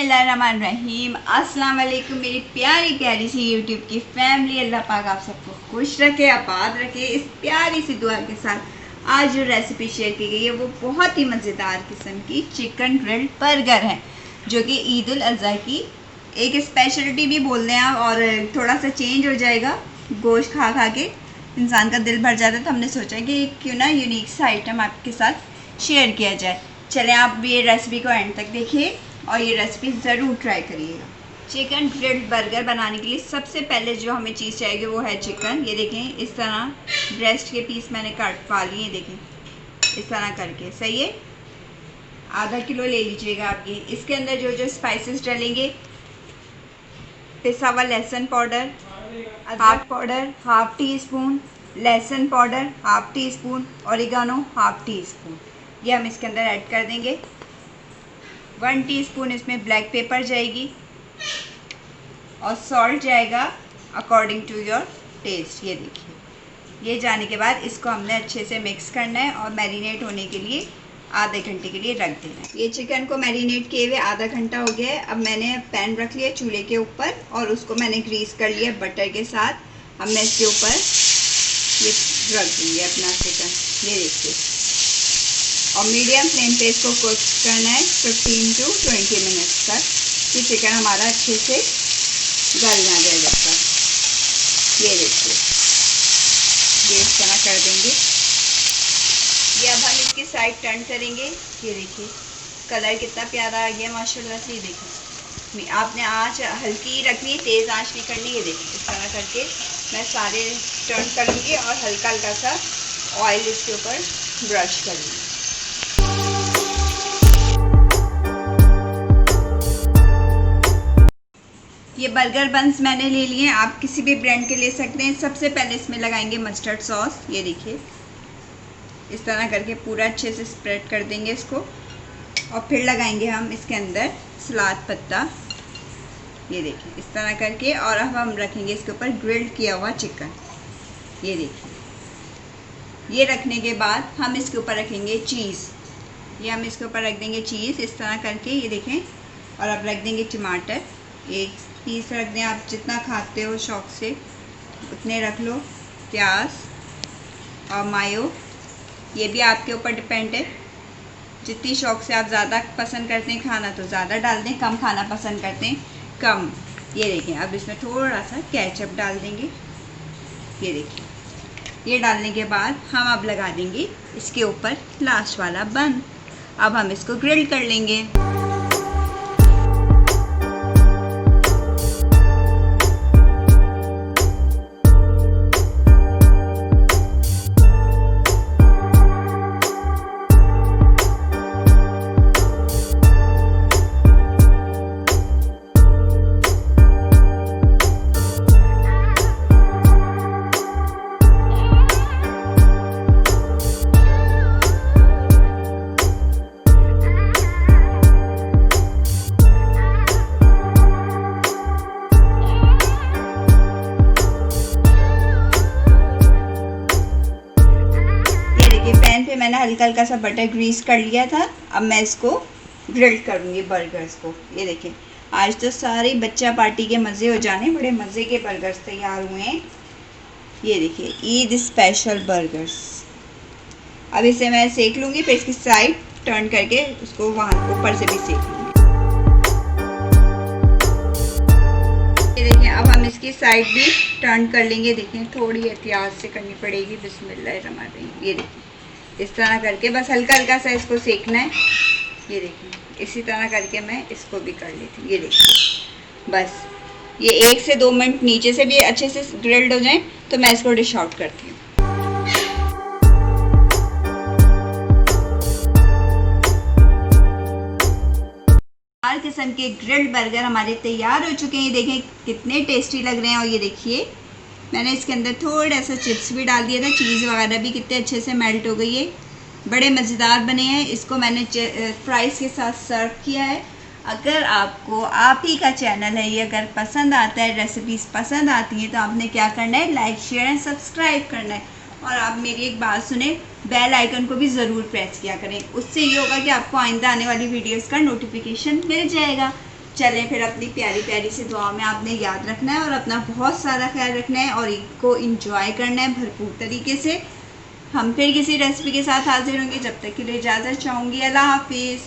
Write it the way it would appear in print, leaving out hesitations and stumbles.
बिस्मिल्लाहिर्रहमानिर्रहीम। अस्सलाम वालेकुम मेरी प्यारी प्यारी सी यूट्यूब की फैमिली। अल्लाह पाक आप सबको खुश रखे, आबाद रखे। इस प्यारी सी दुआ के साथ आज जो रेसिपी शेयर की गई है वो बहुत ही मज़ेदार किस्म की चिकन ग्रिल्ड बर्गर है, जो कि ईद उल अज़हा की एक स्पेशलिटी भी बोलते हैं और थोड़ा सा चेंज हो जाएगा। गोश्त खा खा के इंसान का दिल भर जाता है, तो हमने सोचा कि क्यों ना यूनिक सा आइटम आपके साथ शेयर किया जाए। चलें आप ये रेसिपी को एंड तक देखिए और ये रेसिपी ज़रूर ट्राई करिएगा। चिकन ग्रिल्ड बर्गर बनाने के लिए सबसे पहले जो हमें चीज़ चाहिए वो है चिकन। ये देखें, इस तरह ब्रेस्ट के पीस मैंने काटवा लिए, देखें इस तरह करके। सही है, आधा किलो ले लीजिएगा आप ये। इसके अंदर जो जो स्पाइसेस डालेंगे, पिसा हुआ लहसुन powder half powder, half teaspoon लहसुन powder, half teaspoon oregano, half teaspoon ये हम इसके अंदर ऐड कर देंगे। 1 टीस्पून इसमें ब्लैक पेपर जाएगी और सॉल्ट जाएगा अकॉर्डिंग टू योर टेस्ट। ये देखिए, ये जाने के बाद इसको हमने अच्छे से मिक्स करना है और मैरिनेट होने के लिए आधे घंटे के लिए रख देना है। ये चिकन को मैरिनेट किए हुए आधा घंटा हो गया है। अब मैंने पैन रख लिया चूल्हे के ऊपर और उसको मैंने ग्रीस कर लिया बटर के साथ। अब मैं इसके ऊपर ये रख दूँगी अपना चिकन। ये देखिए, और मीडियम फ्लेम पे इसको कुक करना है 15 to 20 मिनट्स तक, कि चिकन हमारा अच्छे से गल ना जाए जब तक। ये देखिए, ये इस तरह कर देंगे। ये अब हम इसकी साइड टर्न करेंगे। ये देखिए कलर कितना प्यारा आ गया माशाल्लाह से। ये देखिए, आपने आँच हल्की रखनी, तेज़ आँच नहीं करनी। ये देखिए इस तरह करके मैं सारे टर्न करूँगी और हल्का हल्का सा ऑयल इसके ऊपर ब्रश करूँगी। ये बर्गर बंस मैंने ले लिए, आप किसी भी ब्रांड के ले सकते हैं। सबसे पहले इसमें लगाएंगे मस्टर्ड सॉस। ये देखिए इस तरह करके पूरा अच्छे से स्प्रेड कर देंगे इसको, और फिर लगाएंगे हम इसके अंदर सलाद पत्ता। ये देखिए इस तरह करके, और अब हम रखेंगे इसके ऊपर ग्रिल्ड किया हुआ चिकन। ये देखिए, ये रखने के बाद हम इसके ऊपर रखेंगे चीज़। ये हम इसके ऊपर रख देंगे चीज़ इस तरह करके। ये देखें, और अब रख देंगे टमाटर, एक पीस रख दें, आप जितना खाते हो शौक़ से उतने रख लो। प्याज और मायो, ये भी आपके ऊपर डिपेंड है, जितनी शौक़ से आप ज़्यादा पसंद करते हैं खाना तो ज़्यादा डाल दें, कम खाना पसंद करते हैं कम। ये देखें, अब इसमें थोड़ा सा केचप डाल देंगे। ये देखिए, ये डालने के बाद हम अब लगा देंगे इसके ऊपर लास्ट वाला बन। अब हम इसको ग्रिल कर लेंगे। पैन पे मैंने हल्का हल्का सा बटर ग्रीस कर लिया था। अब मैं इसको ग्रिल करूँगी बर्गर्स को। ये देखें, आज तो सारी बच्चा पार्टी के मज़े हो जाने, बड़े मज़े के बर्गर्स तैयार हुए हैं। ये देखिए, ईद स्पेशल बर्गर्स। अब इसे मैं सेक लूँगी, फिर इसकी साइड टर्न करके उसको वहाँ ऊपर से भी सेक लूँगी। ये देखें, अब हम इसकी साइड भी टर्न कर लेंगे। देखें, थोड़ी एहतियात से करनी पड़ेगी। बिस्मिल्लाहिर्रहमानिर्रहीम। ये देखिए इस तरह करके बस हल्का हल्का सा इसको सेकना है। ये देखिए, इसी तरह करके मैं इसको भी कर लेती हूँ। ये देखिए, बस ये 1 से 2 मिनट नीचे से भी अच्छे से ग्रिल्ड हो जाए तो मैं इसको डिश आउट करती हूँ। हर किस्म के ग्रिल्ड बर्गर हमारे तैयार हो चुके हैं। ये देखें कितने टेस्टी लग रहे हैं। और ये देखिए, मैंने इसके अंदर थोड़ा सा चिप्स भी डाल दिया था, चीज़ वगैरह भी कितने अच्छे से मेल्ट हो गई है। बड़े मज़ेदार बने हैं। इसको मैंने फ्राइज़ के साथ सर्व किया है। अगर आपको आप ही का चैनल है ये अगर पसंद आता है, रेसिपीज़ पसंद आती हैं, तो आपने क्या करना है, लाइक शेयर एंड सब्सक्राइब करना है। और आप मेरी एक बात सुने, बेल आइकन को भी ज़रूर प्रेस किया करें। उससे ये होगा कि आपको आइंदा आने वाली वीडियोस का नोटिफिकेशन मिल जाएगा। चलें फिर अपनी प्यारी प्यारी सी दुआ में आपने याद रखना है और अपना बहुत सारा ख्याल रखना है और ईद को इंजॉय करना है भरपूर तरीके से। हम फिर किसी रेसिपी के साथ हाजिर होंगे, जब तक के लिए इजाज़त चाहूँगी। अल्लाह हाफिज़।